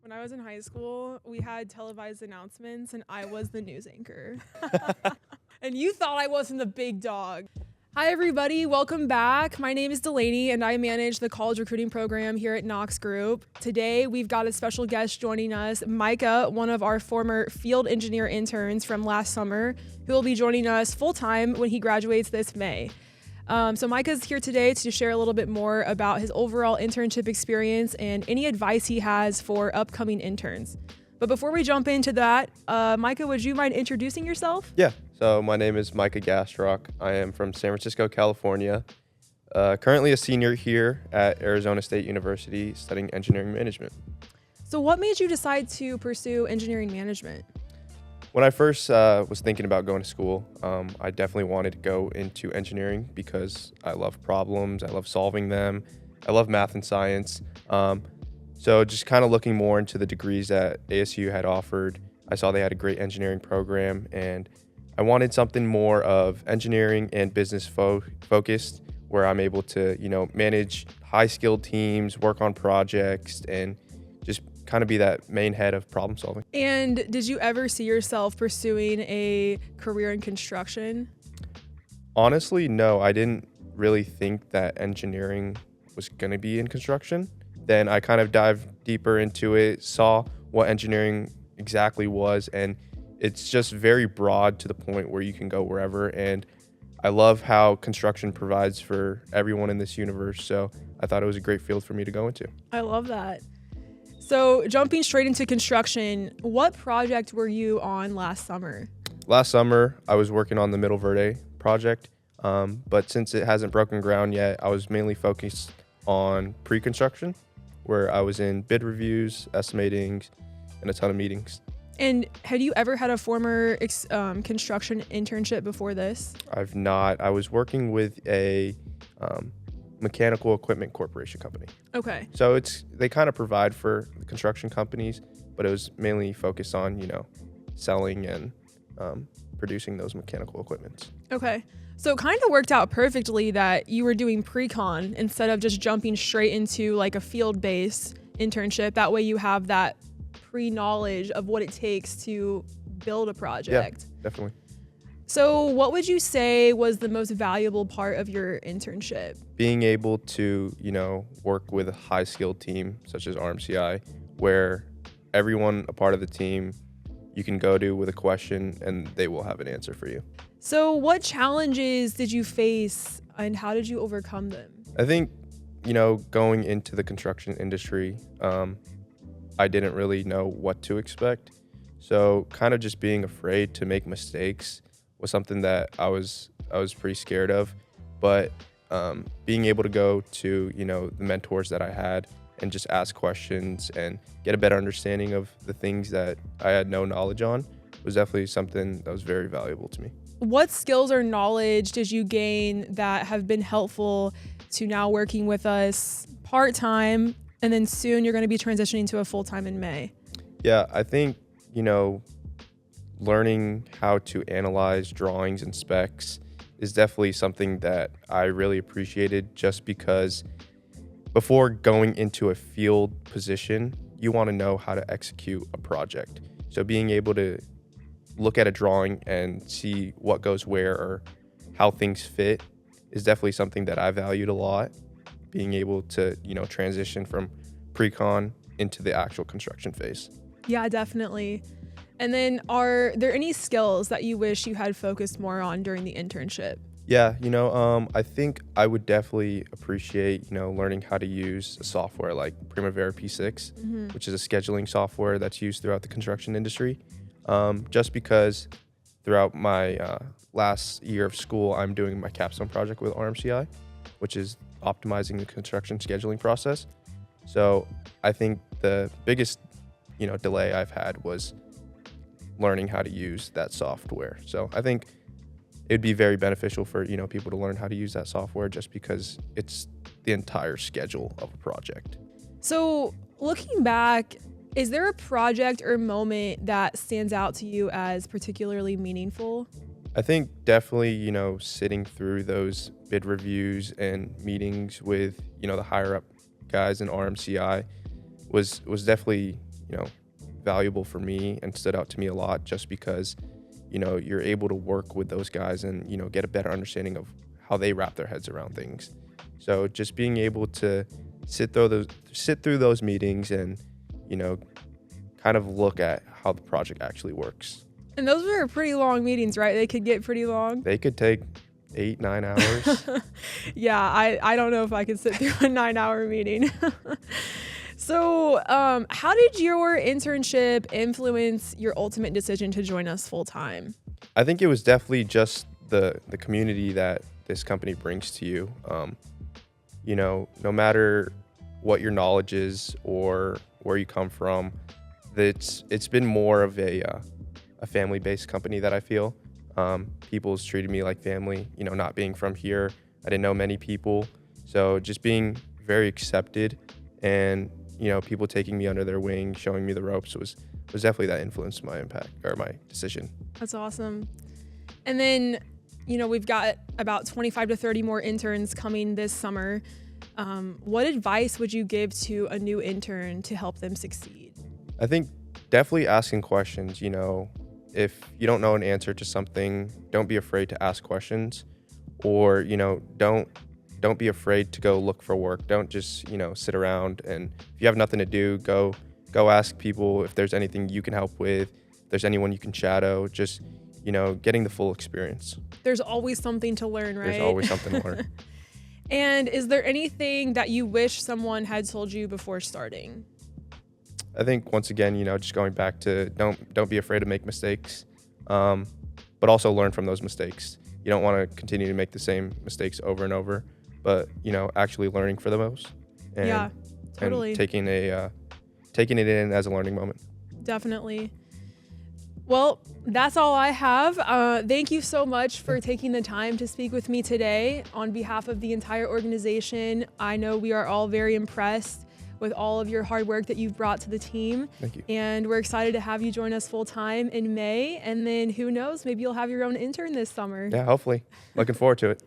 When I was in high school, we had televised announcements and I was the news anchor. And you thought I wasn't the big dog. Hi, everybody. Welcome back. My name is Delaney, and I manage the college recruiting program here at Knox Group. Today, we've got a special guest joining us, Micah, one of our former field engineer interns from last summer, who will be joining us full-time when he graduates this May. So Micah's here today to share a little bit more about his overall internship experience and any advice he has for upcoming interns. But before we jump into that, Micah, would you mind introducing yourself? Yeah, so my name is Micah Gastrock. I am from San Francisco, California. Currently a senior here at Arizona State University studying engineering management. So what made you decide to pursue engineering management? When I first was thinking about going to school, I definitely wanted to go into engineering because I love problems, I love solving them, I love math and science. So just kind of looking more into the degrees that ASU had offered, I saw they had a great engineering program, and I wanted something more of engineering and business focused, where I'm able to, manage high-skilled teams, work on projects, and just kind of be that main head of problem solving. And did you ever see yourself pursuing a career in construction? Honestly, no, I didn't really think that engineering was going to be in construction. Then I kind of dived deeper into it, saw what engineering exactly was, and it's just very broad to the point where you can go wherever. And I love how construction provides for everyone in this universe, so I thought it was a great field for me to go into. I love that. So jumping straight into construction, what project were you on last summer? Last summer, I was working on the Middle Verde project, but since it hasn't broken ground yet, I was mainly focused on pre-construction, where I was in bid reviews, estimating, and a ton of meetings. And had you ever had a former construction internship before this? I've not. I was working with a mechanical equipment corporation company. Okay. So they kind of provide for the construction companies, but it was mainly focused on, selling and producing those mechanical equipments. Okay. So it kind of worked out perfectly that you were doing pre-con instead of just jumping straight into like a field-based internship. That way you have that pre-knowledge of what it takes to build a project. Yeah, definitely. So what would you say was the most valuable part of your internship? Being able to, work with a high-skilled team such as RMCI, where everyone a part of the team you can go to with a question and they will have an answer for you. So what challenges did you face and how did you overcome them? I think, going into the construction industry, I didn't really know what to expect. So kind of just being afraid to make mistakes was something that I was pretty scared of. But being able to go to, the mentors that I had and just ask questions and get a better understanding of the things that I had no knowledge on was definitely something that was very valuable to me. What skills or knowledge did you gain that have been helpful to now working with us part-time, and then soon you're going to be transitioning to a full-time in May? Yeah, I think, learning how to analyze drawings and specs is definitely something that I really appreciated, just because before going into a field position, you want to know how to execute a project. So being able to look at a drawing and see what goes where or how things fit is definitely something that I valued a lot. Being able to, transition from pre-con into the actual construction phase. Yeah, definitely. And then are there any skills that you wish you had focused more on during the internship? Yeah, I think I would definitely appreciate, learning how to use a software like Primavera P6, which is a scheduling software that's used throughout the construction industry. Just because throughout my last year of school, I'm doing my capstone project with RMCI, which is optimizing the construction scheduling process. So I think the biggest, delay I've had was learning how to use that software. So I think it'd be very beneficial for, people to learn how to use that software, just because it's the entire schedule of a project. So looking back, is there a project or moment that stands out to you as particularly meaningful? I think definitely, sitting through those bid reviews and meetings with, the higher up guys in RMCI was definitely, valuable for me and stood out to me a lot, just because you're able to work with those guys and get a better understanding of how they wrap their heads around things. So just being able to sit through those meetings and kind of look at how the project actually works. And those were pretty long meetings, right? They could get pretty long. They could take 8-9 hours. Yeah, I don't know if I could sit through a 9-hour meeting. So how did your internship influence your ultimate decision to join us full time? I think it was definitely just the community that this company brings to you. No matter what your knowledge is or where you come from, it's been more of a family-based company that I feel. People's treated me like family, not being from here. I didn't know many people. So just being very accepted and, people taking me under their wing, showing me the ropes was definitely that influenced my impact or my decision. That's awesome. And then, we've got about 25 to 30 more interns coming this summer. What advice would you give to a new intern to help them succeed? I think definitely asking questions. If you don't know an answer to something, don't be afraid to ask questions, or don't be afraid to go look for work. Don't just sit around, and if you have nothing to do, go ask people if there's anything you can help with, if there's anyone you can shadow. Just getting the full experience. There's always something to learn, right? There's always something to learn. And is there anything that you wish someone had told you before starting? I think once again, just going back to don't be afraid to make mistakes, but also learn from those mistakes. You don't want to continue to make the same mistakes over and over, but actually learning for those. And, yeah, totally. And taking it in as a learning moment. Definitely. Well, that's all I have. Thank you so much for taking the time to speak with me today. On behalf of the entire organization, I know we are all very impressed with all of your hard work that you've brought to the team. Thank you. And we're excited to have you join us full time in May. And then who knows, maybe you'll have your own intern this summer. Yeah, hopefully. Looking forward to it.